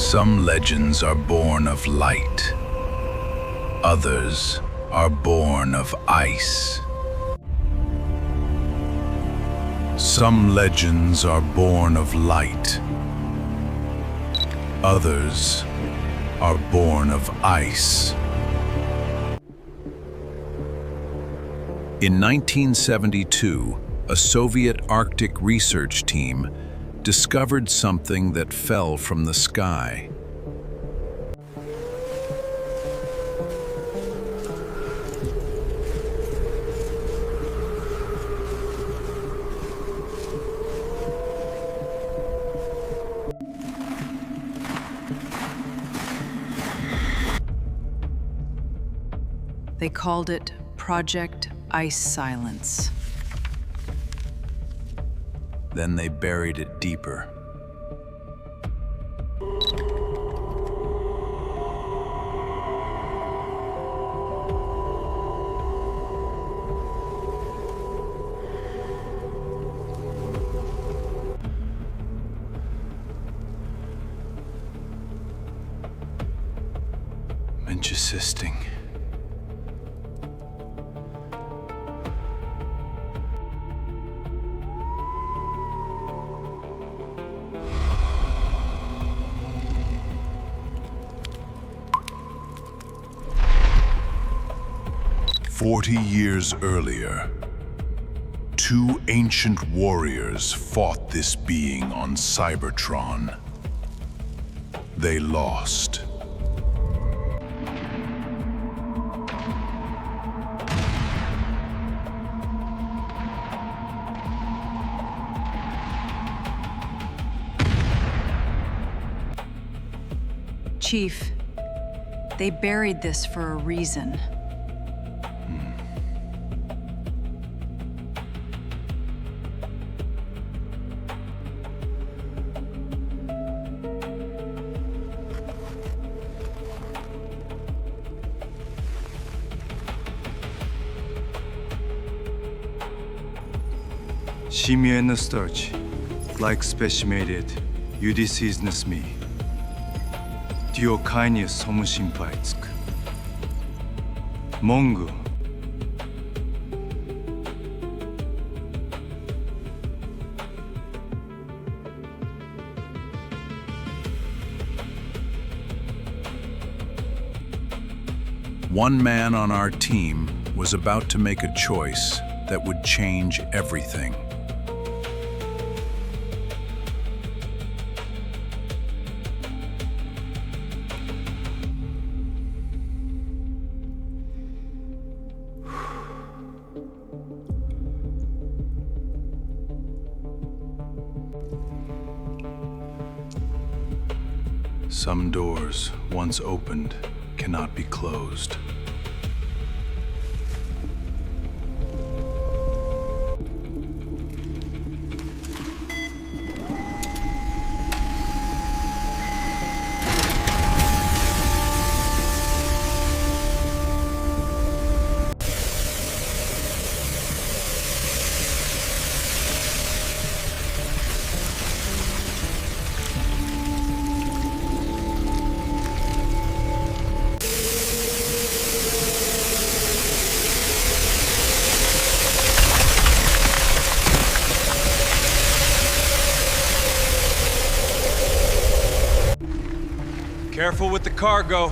Some legends are born of light. Others are born of ice. Some legends are born of light. Others are born of ice. In 1972, a Soviet Arctic research team discovered something that fell from the sky. They called it Project Ice Silence. Then they buried it deeper. Assisting. "40 years earlier, two ancient warriors fought this being on Cybertron. They lost. Chief, they buried this for a reason. 심의했는 search, like specimated, UDC's me. 디오카이니 소문신 바이츠크. 몽구. One man on our team was about to make a choice that would change everything. Some doors, once opened, cannot be closed. Careful with the cargo.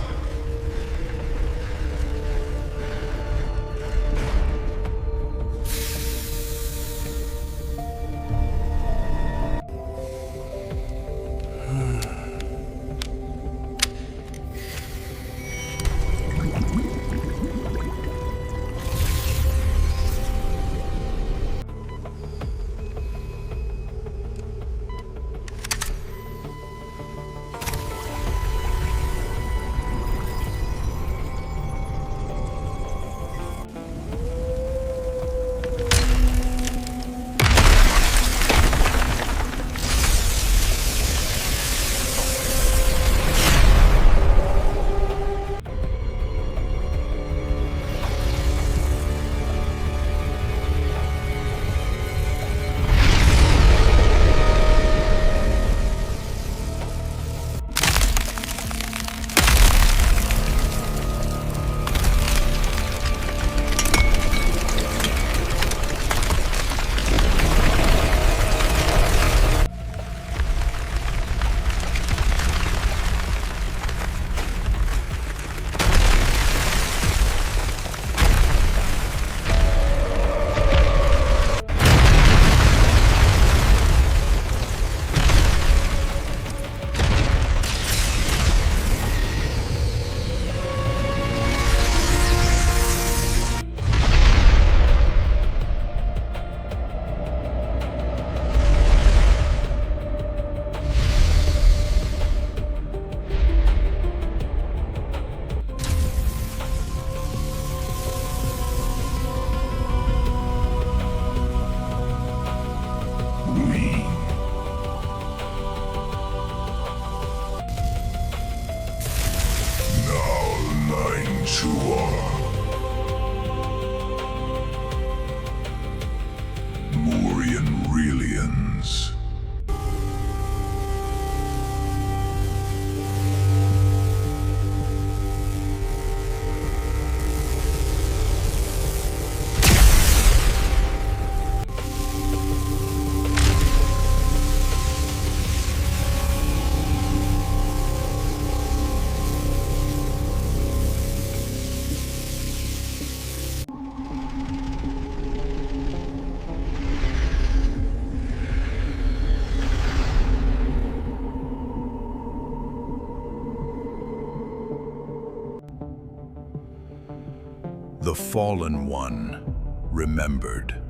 the fallen one remembered.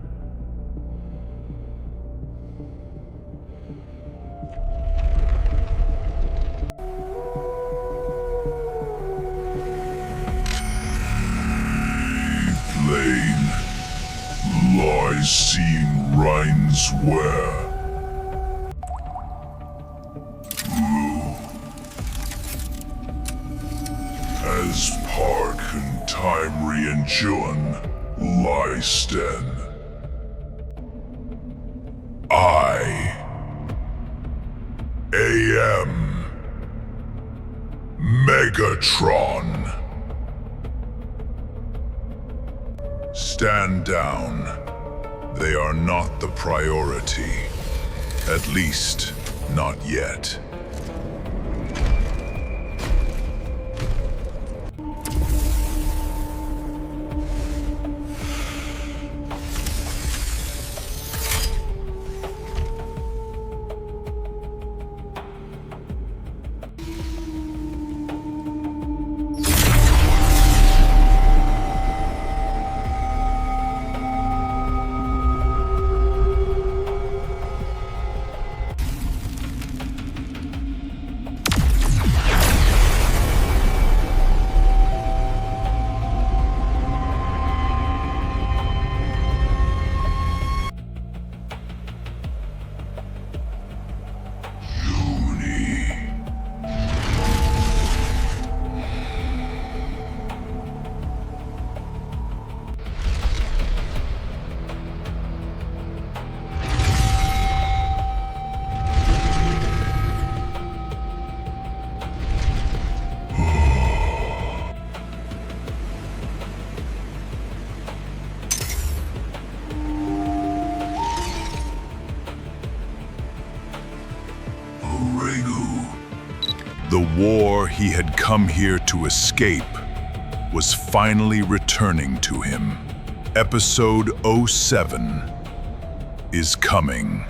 Lane lies seen Rhines where as park and time re-enjoyen lie sten. I AM MEGATRON. Stand down. They are not the priority. At least, not yet. The war he had come here to escape was finally returning to him. Episode 07 is coming.